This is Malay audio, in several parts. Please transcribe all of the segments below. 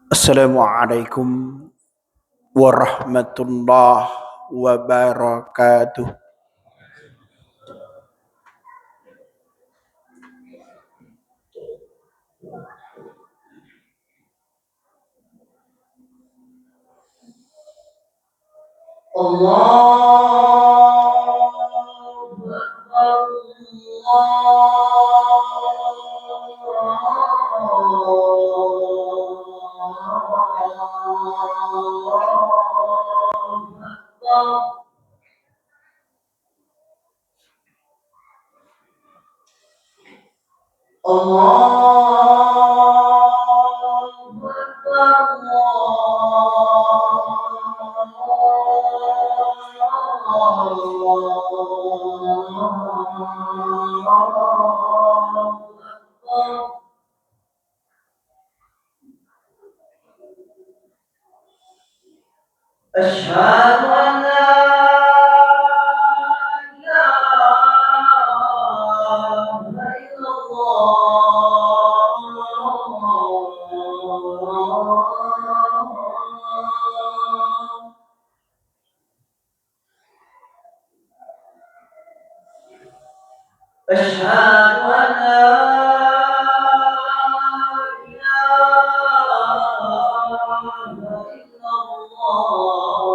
Assalamualaikum warahmatullahi wabarakatuh. Allahu Akbar. Allahu Akbar. أشهد أن لا إله إلا الله. أشهد أن لا إله إلا الله.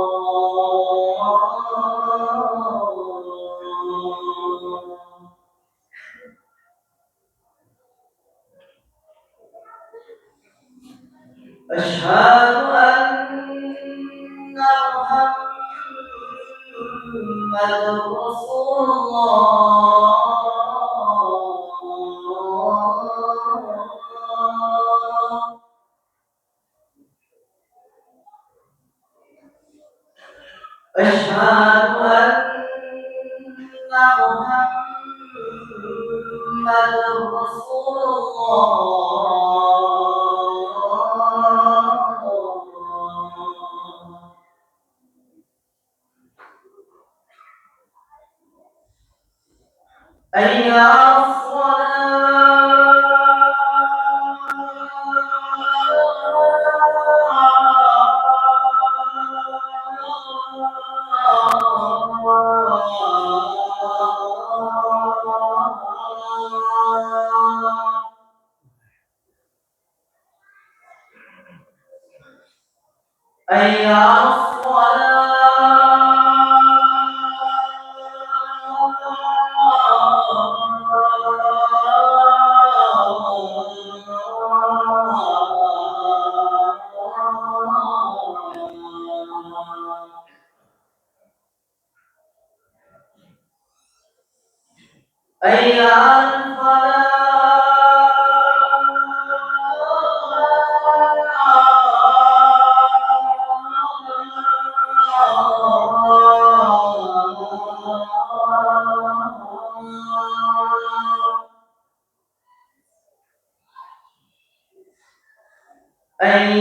أشهد أن محمد رسول الله. أشهد أن محمد رسول الله. أي أي أي أي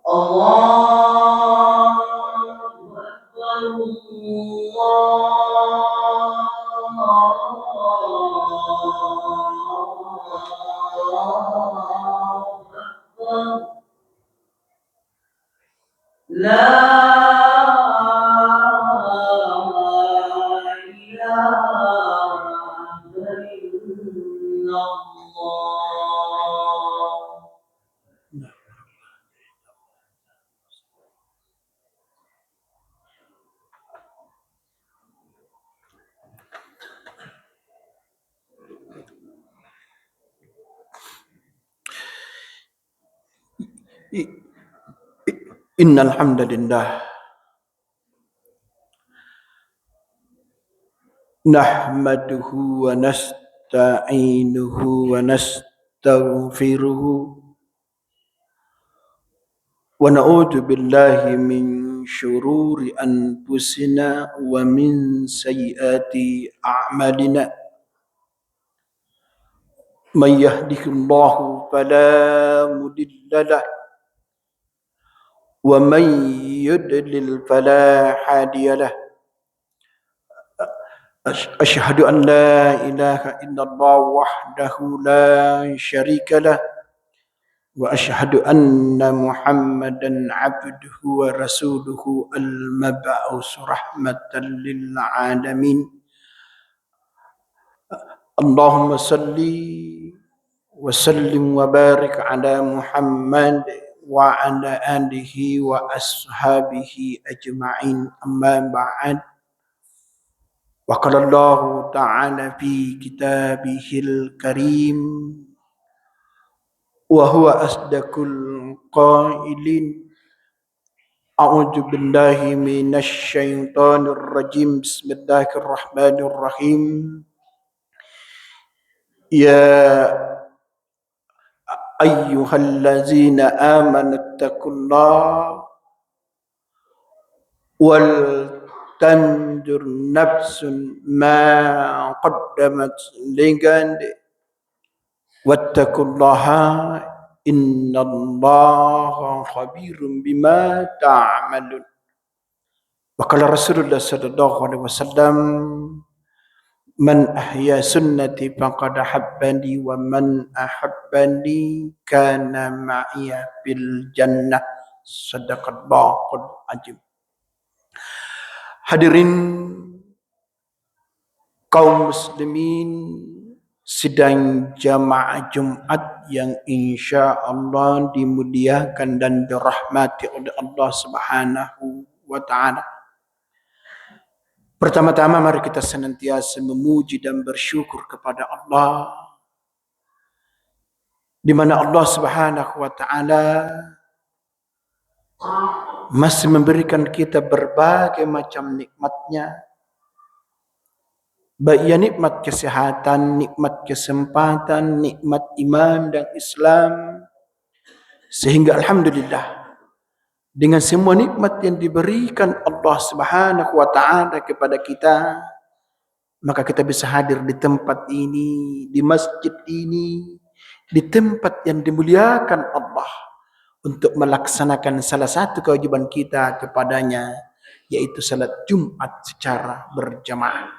الله أكبر. الله أكبر. لا إله إلا الله. Innal hamdalillah nahmaduhu wa nasta'inuhu wa nastaghfiruhu wa na'udzu billahi min syururi anfusina wa min sayyiati a'malina. Man yahdihillahu فلا مضل له ومن يضلل فلا هادي له أشهد أن لا إله إلا الله وحده لا شريك له وأشهد أن محمدا عبده ورسوله المبعوث رحمة للعالمين اللهم صل وسلم وبارك على محمد وعلى آله وأصحابه أجمعين أما بعد وقال الله تعالى في كتابه الكريم وهو أصدق القائلين أعوذ بالله من الشيطان الرجيم بسم الله الرحمن الرحيم يا أيها الذين آمنوا اتقوا الله ولتنظر نفس ما قدمت لغد واتقوا الله إن الله خبير بما تعملون وقال رسول الله صلى الله عليه وسلم من أحيا سنتي فقد أحبني ومن أحبني كان معي في الجنة صدق الله العظيم. Hadirin kaum muslimin sidang jamaah Jumat yang insya Allah dimuliakan dan dirahmati oleh Allah Subhanahu wa Ta'ala. Pertama-tama mari kita senantiasa memuji dan bersyukur kepada Allah, di mana Allah Subhanahu wa Ta'ala masih memberikan kita berbagai macam nikmatnya, baik ya nikmat kesehatan, nikmat kesempatan, nikmat iman dan Islam, sehingga alhamdulillah dengan semua nikmat yang diberikan Allah Subhanahu wa Ta'ala kepada kita, maka kita bisa hadir di tempat ini, di masjid ini, di tempat yang dimuliakan Allah, untuk melaksanakan salah satu kewajiban kita kepadanya, yaitu salat Jumat secara berjamaah.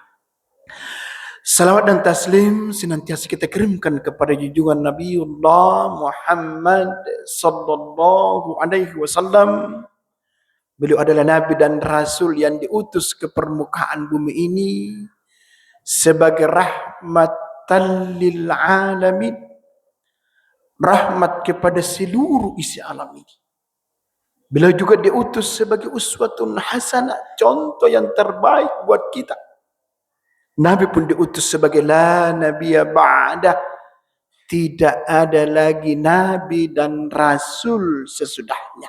Salawat dan taslim senantiasa kita kirimkan kepada junjungan Nabiullah Muhammad sallallahu alaihi wasallam. Beliau adalah nabi dan rasul yang diutus ke permukaan bumi ini sebagai rahmatan lil alamin, rahmat kepada seluruh isi alam ini. Beliau juga diutus sebagai uswatun hasanah, contoh yang terbaik buat kita. Nabi pun diutus sebagai la nabiyya ba'dah, tidak ada lagi nabi dan rasul sesudahnya.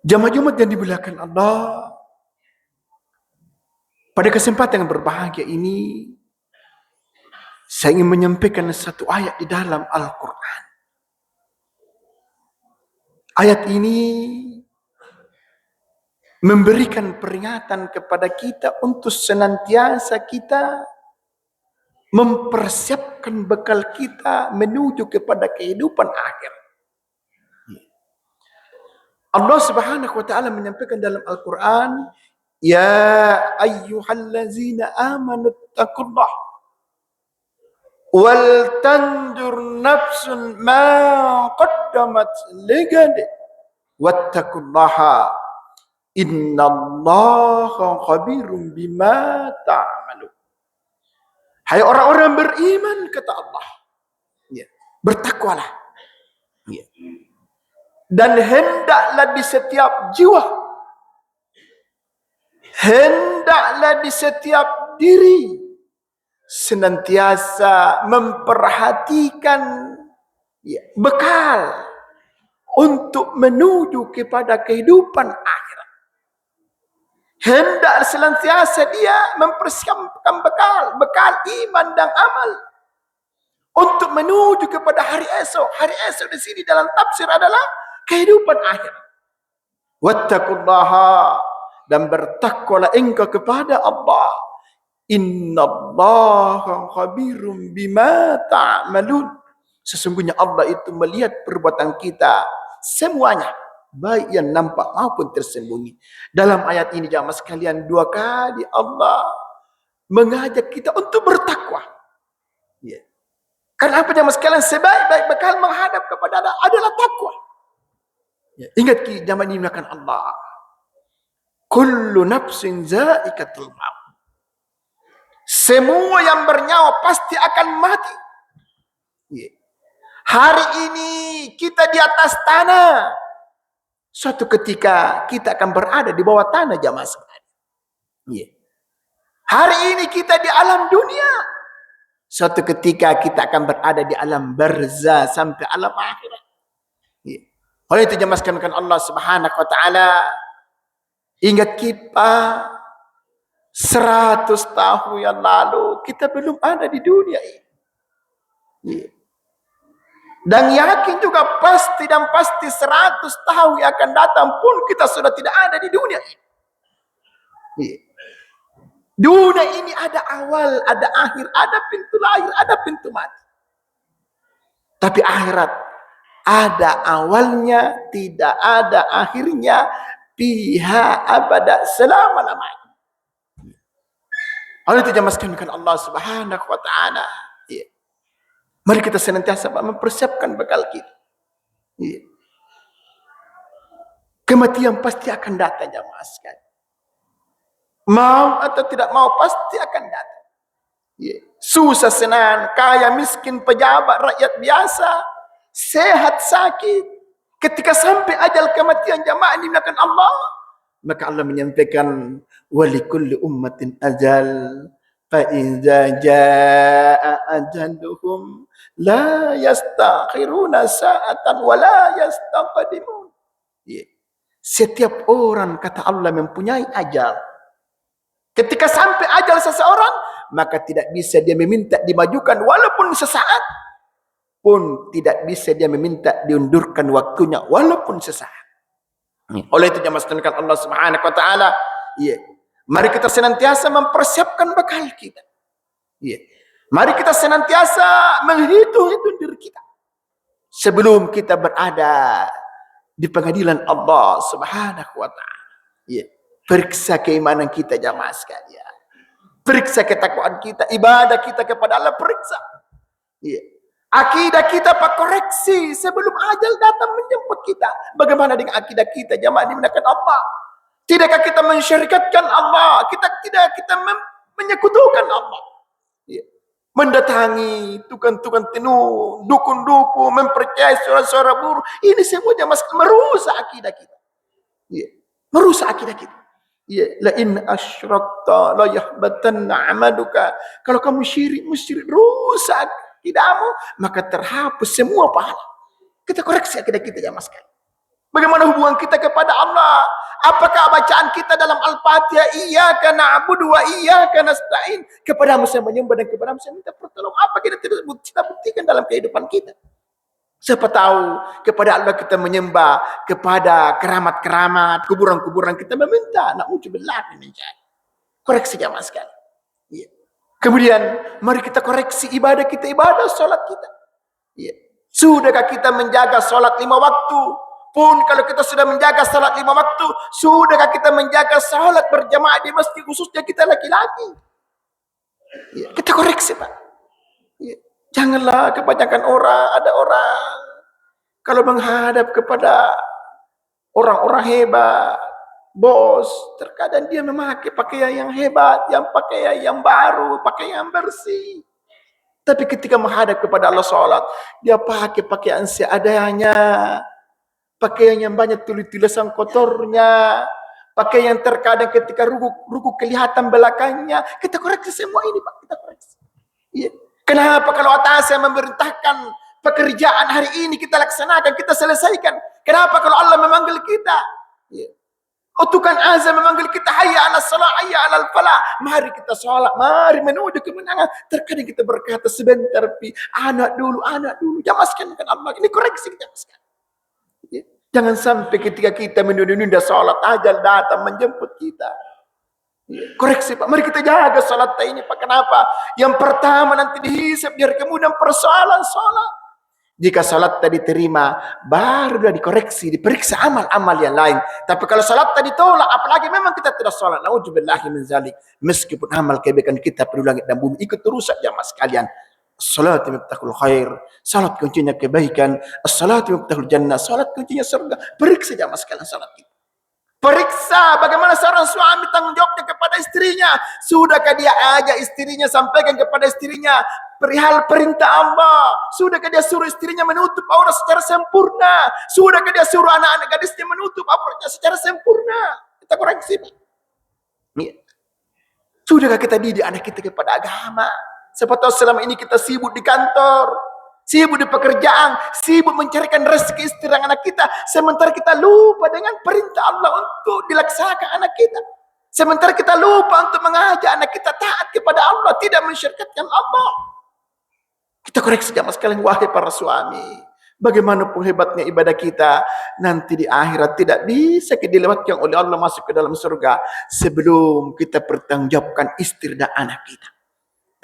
Jamaah Jumat yang dimuliakan Allah, pada kesempatan yang berbahagia ini saya ingin menyampaikan satu ayat di dalam Al-Quran. Ayat ini memberikan peringatan kepada kita untuk senantiasa kita mempersiapkan bekal kita menuju kepada kehidupan akhir. Allah Subhanahu wa Ta'ala menyampaikan dalam Al-Quran, ya ayyuhallazina amanu taqullah wal tandur nafsun ma qaddamat ligad wattaqullaha innallaha khabirum bima ta'malun. Hai orang-orang beriman, kata Allah, ya, bertakwalah, ya, dan hendaklah di setiap jiwa, hendaklah di setiap diri senantiasa memperhatikan, ya, bekal untuk menuju kepada kehidupan akhirat. Hendak senantiasa dia mempersiapkan bekal iman dan amal untuk menuju kepada hari esok. Hari esok di sini dalam tafsir adalah kehidupan akhirat. Wattaqullaha, dan bertakwalah engkau kepada Allah. Innallaha khabirum bima ta'malun. Sesungguhnya Allah itu melihat perbuatan kita semuanya, baik yang nampak maupun tersembunyi. Dalam ayat ini jamaah sekalian, 2 kali Allah mengajak kita untuk bertakwa. Ya. Karena apa jamaah sekalian? Sebaik-baik bekal menghadap kepada Allah adalah takwa. Ya. Ingat jamaah ini akan Allah. Kullu nafsin za'iqatul maut. Semua yang bernyawa pasti akan mati. Ya. Hari ini kita di atas tanah. Suatu ketika kita akan berada di bawah tanah jamaah sekalian. Ya. Hari ini kita di alam dunia. Suatu ketika kita akan berada di alam barzah sampai alam akhirat. Ya. Oleh itu jamaah sekalian Allah Subhanahu wa taala, ingat kita 100 tahun yang lalu kita belum ada di dunia ini. Ya. Dan yakin juga pasti 100 tahun yang akan datang pun kita sudah tidak ada di dunia ini. Ya. Dunia ini ada awal, ada akhir, ada pintu lahir, ada pintu mati. Tapi akhirat ada awalnya, tidak ada akhirnya, fiha abada, selama-lamanya. Oleh itu jamaah sekalian Allah Subhanahu wa taala, ya. Mari kita senantiasa mempersiapkan bekal kita. Ya. Kematian pasti akan datang jamaah sekalian. Mau atau tidak mau pasti akan datang. Ya. Susah senang, kaya miskin, pejabat, rakyat biasa, sehat sakit, ketika sampai ajal kematian jamaah dimuliakan Allah, maka Allah menyampaikan walikulli ummatin ajal fa idza jaa ajaluhum la yastakhiruna sa'atan wa la yastaqdimun. Ya. Setiap orang kata Allah mempunyai ajal. Ketika sampai ajal seseorang, maka tidak bisa dia meminta dimajukan walaupun sesaat, pun tidak bisa dia meminta diundurkan waktunya walaupun sesaat. Oleh itu jamaah sekalian Allah Subhanahu wa taala, ya. Mari kita senantiasa mempersiapkan bekal kita. Ya. Mari kita senantiasa menghitung-hitung diri kita sebelum kita berada di pengadilan Allah Subhanahu wa taala. Ya. Periksa keimanan kita jamaah sekalian. Periksa ketakwaan kita, ibadah kita kepada Allah, periksa. Ya. Akidah kita pak koreksi sebelum ajal datang menjemput kita. Bagaimana dengan akidah kita jamaah dimuliakan Allah? Tidakkah kita mensyirikatkan Allah? Kita menyekutukan Allah? Ya. Mendatangi tukang-tukang tenun, dukun-dukun, mempercayai suara-suara burung. Ini semua jamaah merusak akidah kita. Ya. Merusak akidah kita. Ya, la in asyrakta la yahbatanna amaluka. Kalau kamu musyrik rusak akidahmu, maka terhapus semua pahala. Kita koreksi akidah kita jamaah sekalian. Bagaimana hubungan kita kepada Allah? Apakah bacaan kita dalam Al-Fatihah iyyaka na'budu wa iyyaka nasta'in, kepadamu saya menyembah dan kepadamu saya minta pertolongan? Apa kita buktikan dalam kehidupan kita? Siapa tahu kepada Allah kita menyembah, kepada keramat-keramat, kuburan-kuburan kita meminta. Na'udzubillah min dzalik. Koreksi jamaah sekalian. Ya. Kemudian mari kita koreksi ibadah kita, ibadah salat kita. Ya. Sudahkah kita menjaga salat 5 waktu? Pun kalau kita sudah menjaga salat 5 waktu, sudahkah kita menjaga salat berjamaah di masjid, khususnya kita laki-laki? Ya. Kita koreksi Pak. Ya. Janganlah kebanyakan ada orang kalau menghadap kepada orang-orang hebat, bos, terkadang dia memakai pakaian yang hebat, yang pakaian yang baru, pakaian yang bersih. Tapi ketika menghadap kepada Allah salat, dia pakai pakaian seadanya, pakaian yang banyak tulisan kotornya, pakaian yang terkadang ketika ruku kelihatan belakangnya. Kita koreksi semua ini Pak, kita koreksi. Iya. Kenapa kalau atasnya memerintahkan pekerjaan hari ini kita laksanakan, kita selesaikan? Kenapa kalau Allah memanggil kita? Ya. Tukang azan memanggil kita, hayya 'alas shalah, hayya 'alal falah. Mari kita sholat, mari menuju kemenangan. Terkadang kita berkata sebentar, anak dulu. Jamaah sekalian Allah, ini koreksi kita sekalian. Ya. Jangan sampai ketika kita menunda sholat, ajal datang menjemput kita. Koreksi Pak, mari kita jaga salat ini Pak. Kenapa? Yang pertama nanti dihisab, di hari kemudian persoalan salat. Jika salat tadi diterima, barulah dikoreksi, diperiksa amal-amal yang lain. Tapi kalau salat tadi tolak, apalagi memang kita tidak salat, naudzubillahi min zalik. Meskipun amal kebaikan kita perlu langit dan bumi ikut terusak jamaah sekalian. As-salatu miftahul khair. Salat kuncinya kebaikan. As-salatu miftahul jannah. Salat kuncinya surga. Periksa jamaah sekalian salat kita. Periksa bagaimana seorang suami tanggung jawabnya kepada istrinya. Sudahkah dia ajak istrinya, sampaikan kepada istrinya perihal perintah Allah? Sudahkah dia suruh istrinya menutup aurat secara sempurna? Sudahkah dia suruh anak-anak gadisnya menutup auratnya secara sempurna? Kita koreksi, Pak. Sudahkah kita didik anak kita kepada agama? Siapa tahu selama ini kita sibuk di kantor, sibuk di pekerjaan, sibuk mencarikan rezeki istri dan anak kita, sementara kita lupa dengan perintah Allah untuk dilaksanakan anak kita. Sementara kita lupa untuk mengajak anak kita taat kepada Allah, tidak mensyirikatkan Allah. Kita koreksi jamaah sekalian, wahai para suami. Bagaimanapun hebatnya ibadah kita, nanti di akhirat tidak bisa dilewatkan oleh Allah masuk ke dalam surga sebelum kita bertanggungjawabkan istri dan anak kita.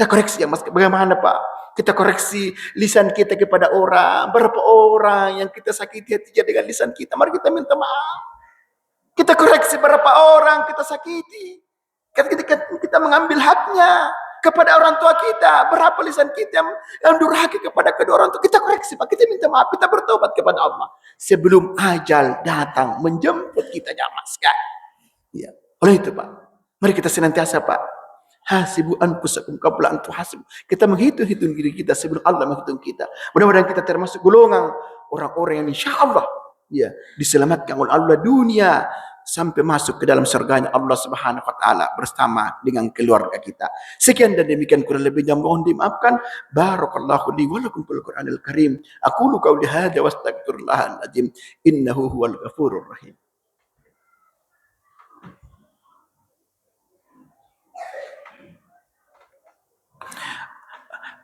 Kita koreksi jamaah sekalian, bagaimana Pak? Kita koreksi lisan kita kepada orang. Berapa orang yang kita sakiti hatinya dengan lisan kita? Mari kita minta maaf. Kita koreksi berapa orang kita sakiti. Kita mengambil haknya kepada orang tua kita. Berapa lisan kita yang durhaka kepada kedua orang tua. Kita koreksi, Pak. Kita minta maaf. Kita bertobat kepada Allah. Sebelum ajal datang menjemput kita jamaah sekalian. Ya. Oleh itu, Pak. Mari kita senantiasa, Pak. Hasibu anfusakum qabla an tuhasibu. Kita menghitung-hitung diri kita sebelum Allah menghitung kita. Mudah-mudahan kita termasuk golongan orang-orang yang insyaallah ya diselamatkan oleh Allah dunia sampai masuk ke dalam surganya Allah Subhanahu wa taala bersama dengan keluarga kita. Sekian dan demikian, kurang lebihnya mohon dimaafkan. Barakallahu li wa lakum fil Qur'anil Karim. Aqulu qawli hadza wa astaghfirullahal azim. Innahu huwal ghafurur rahim.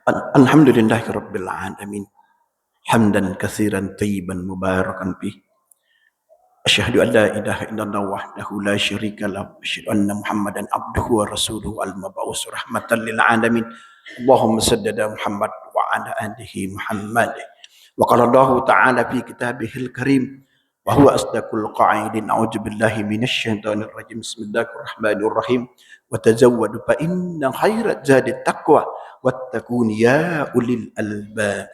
Alhamdulillahirabbil alamin. Hamdan katsiran tayyiban mubarakan fih. Asyhadu an la ilaha illallah wahdahu la syarika lahu wa asyhadu anna Muhammadan abduhu wa rasuluhu al-mab'us rahmatan lil alamin. Allahumma salli ala Muhammad wa ala alihi Muhammad. Wa qala Allah ta'ala fi kitabihil karim wa huwa asdaqul qa'ilin. A'udzu billahi minasy syaithanir rajim. Bismillahirrahmanirrahim. Wa tazawwadu fa inna khairaz zadi taqwa wattaqun ya ulil albab.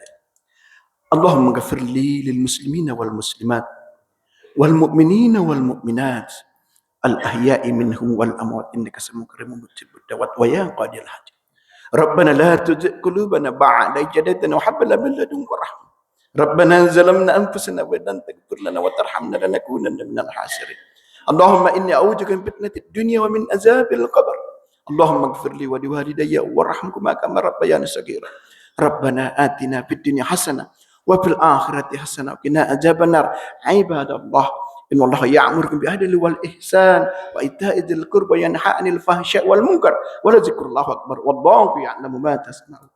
Allahumma ghafir li lil muslimina wal muslimat wal mu'minina wal mu'minat al ahya'i minhum wal amwat innaka sami'un qariibun mujibud da'wat wa ya qadil hajat. Rabbana la tuzigh qulubana ba'da idh hadaytana wa hab lana min ladunka rahmah. Rabbana zalamna anfusana wa lam taghfir lana wa tarhamna lanakunanna minal khasirin. Allahumma inni a'udzubika min fitnatid dunya wa min azabil qabr. Allahumma ighfir li wa liwalidayya warhamhuma kama rabbayani shaghira. Rabbana atina fid dunya hasanah wa fil akhirati hasanah wa qina adzabannar. Ibadallah, innallaha ya'muru bil adli wal ihsan wa ita'i dzil qurba wa yanha 'anil fahsya'i wal munkar wa la dzikrullahi akbar wallahu ya'lamu ma tasna'un.